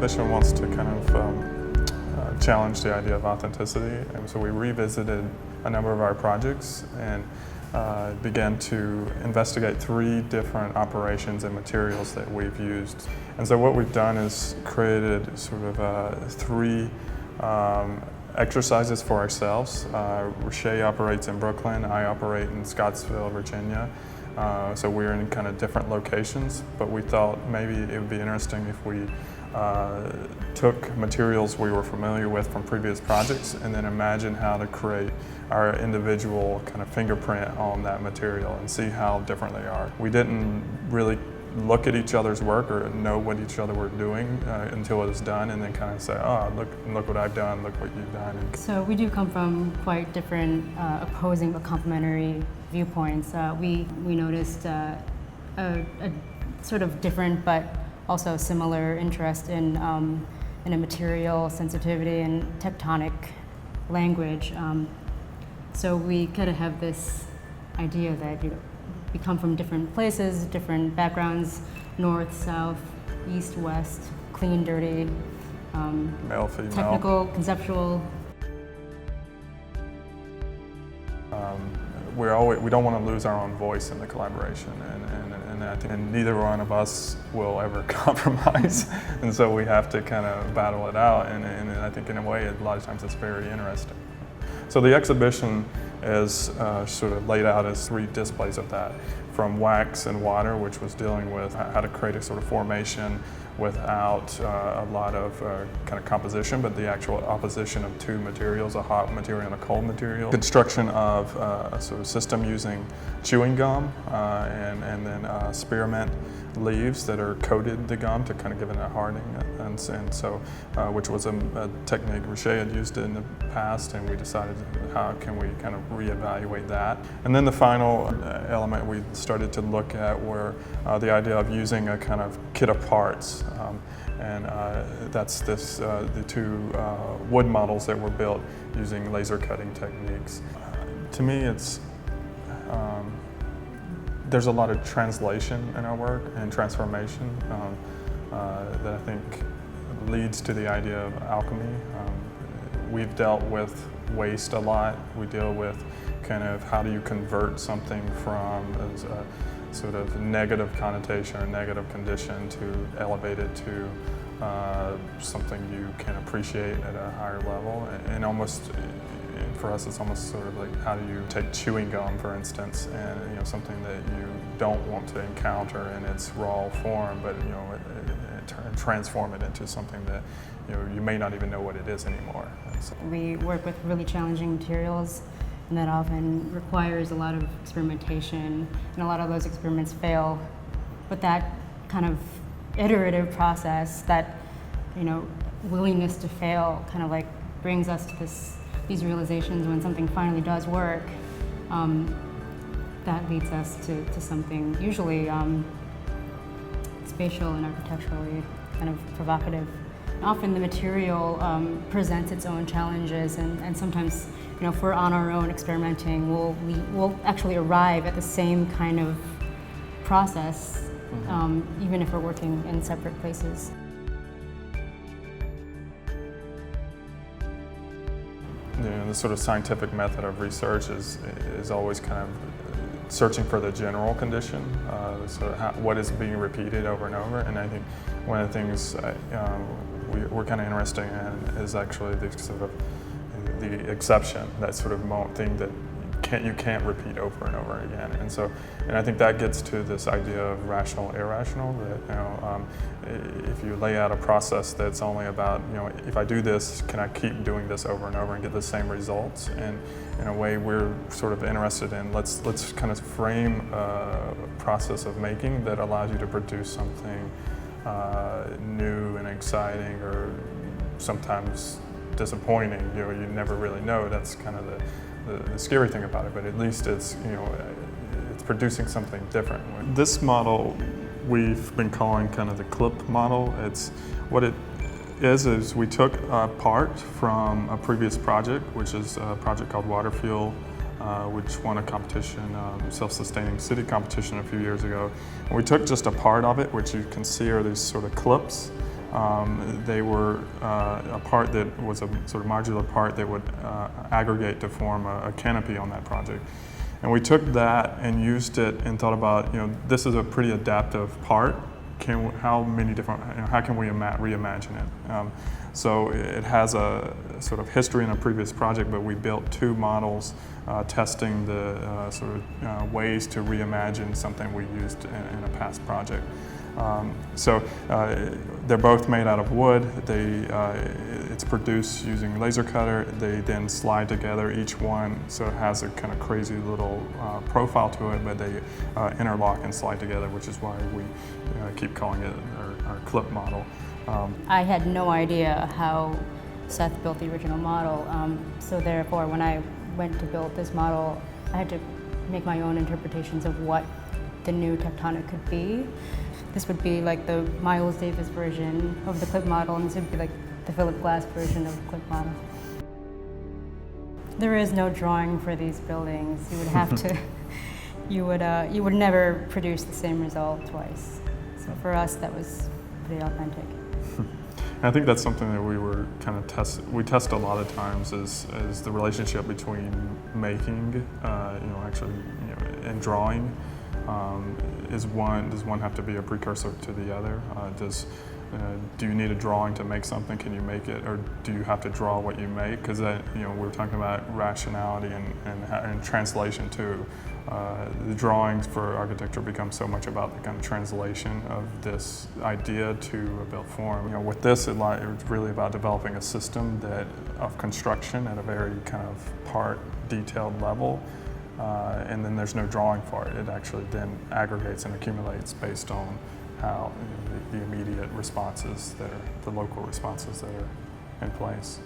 exhibition wants to kind of challenge the idea of authenticity, and so we revisited a number of our projects and began to investigate 3 different operations and materials that we've used. And so what we've done is created sort of 3 exercises for ourselves. Rychiee operates in Brooklyn, I operate in Scottsville, Virginia. So we're in kind of different locations, but we thought maybe it would be interesting if we took materials we were familiar with from previous projects and then imagine how to create our individual kind of fingerprint on that material and see how different they are. We didn't really look at each other's work or know what each other were doing until it was done, and then kind of say, oh, look what I've done, look what you've done. So we do come from quite different opposing but complementary viewpoints. We noticed a sort of different but also similar interest in a material sensitivity and tectonic language. So we kind of have this idea that we come from different places, different backgrounds, north, south, east, west, clean, dirty, male, female, technical, conceptual. We don't want to lose our own voice in the collaboration, and neither one of us will ever compromise, and so we have to kind of battle it out, and I think in a way a lot of times it's very interesting. So the exhibition is sort of laid out as 3 displays of that, from wax and water, which was dealing with how to create a sort of formation without a lot of kind of composition, but the actual opposition of 2 materials, a hot material and a cold material. Construction of a sort of system using chewing gum and then spearmint leaves that are coated the gum to kind of give it a hardening, and so which was a technique Rychiee had used in the past, and we decided how can we kind of reevaluate that. And then the final element we started to look at were the idea of using a kind of kit of parts, and that's the 2 wood models that were built using laser cutting techniques. To me, it's there's a lot of translation in our work and transformation that I think leads to the idea of alchemy. We've dealt with waste a lot. We deal with kind of how do you convert something from a sort of negative connotation or negative condition to elevate it to something you can appreciate at a higher level, and almost for us it's almost sort of like how do you take chewing gum, for instance, and something that you don't want to encounter in its raw form, but transform it into something that you may not even know what it is anymore. So we work with really challenging materials, and that often requires a lot of experimentation, and a lot of those experiments fail. But that kind of iterative process, that willingness to fail, kind of like brings us to these realizations when something finally does work. That leads us to something usually spatial and architecturally kind of provocative. Often the material presents its own challenges, and sometimes, if we're on our own experimenting, we'll actually arrive at the same kind of process, even if we're working in separate places. The sort of scientific method of research is always kind of searching for the general condition, what is being repeated over and over. And I think one of the things we're kind of interested in is actually the sort of the exception, that sort of thing that you can't repeat over and over again. And I think that gets to this idea of rational, irrational, that if you lay out a process that's only about, if I do this, can I keep doing this over and over and get the same results? And in a way we're sort of interested in, let's kind of frame a process of making that allows you to produce something new and exciting, or sometimes disappointing. You never really know. That's kind of the scary thing about it, but at least it's it's producing something different. This model we've been calling kind of the clip model. It's what it is we took a part from a previous project, which is a project called Water Fuel, which won a competition, self-sustaining city competition a few years ago. And we took just a part of it, which you can see are these sort of clips They were a part that was a sort of modular part that would aggregate to form a canopy on that project. And we took that and used it and thought about, this is a pretty adaptive part. How can we reimagine it? So it has a sort of history in a previous project, but we built 2 models testing the ways to reimagine something we used in a past project. They're both made out of wood. It's produced using laser cutter. They then slide together, each one, so it has a kind of crazy little profile to it, but they interlock and slide together, which is why we keep calling it our clip model. I had no idea how Seth built the original model, so therefore when I went to build this model, I had to make my own interpretations of what the new tectonic could be. This would be like the Miles Davis version of the clip model, and this would be like the Philip Glass version of the clip model. There is no drawing for these buildings. You would have to, you would never produce the same result twice. So for us, that was pretty authentic. I think that's something that we were kind of we test a lot of times is the relationship between making, and drawing. Does one have to be a precursor to the other? Do you need a drawing to make something? Can you make it, or do you have to draw what you make? Because we're talking about rationality and translation too. The drawings for architecture become so much about the kind of translation of this idea to a built form. With this, it's really about developing a system of construction at a very kind of part detailed level. And then there's no drawing for it. It actually then aggregates and accumulates based on how the immediate responses the local responses that are in place.